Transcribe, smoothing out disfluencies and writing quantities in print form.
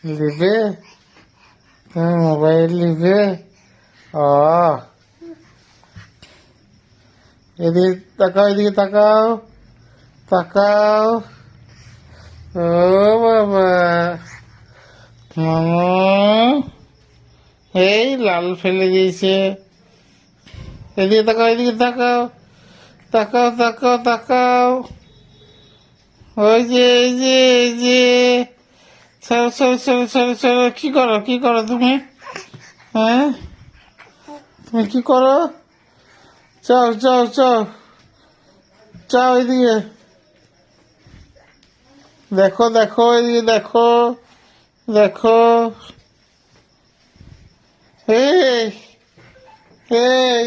লিবে? তুমি মোবাইল লিবে? ও এদিকে তাকাও, এদিকে তাকাও, তাকাও। ও বাবা, মামা এই লাল ফেলে দিয়েছে। এদিকে তাকাও, এদিকে তাকাও, তাকাও তাকাও তাকাও। ওই যে এই যে এই যে, সরো সরো সরো সরো সরো। কি করো তুমি? হ্যাঁ, তুমি কি করো? চাও চাও চাও, চাও এদিকে। দেখো দেখো, এদিকে দেখো, দেখো। এই এই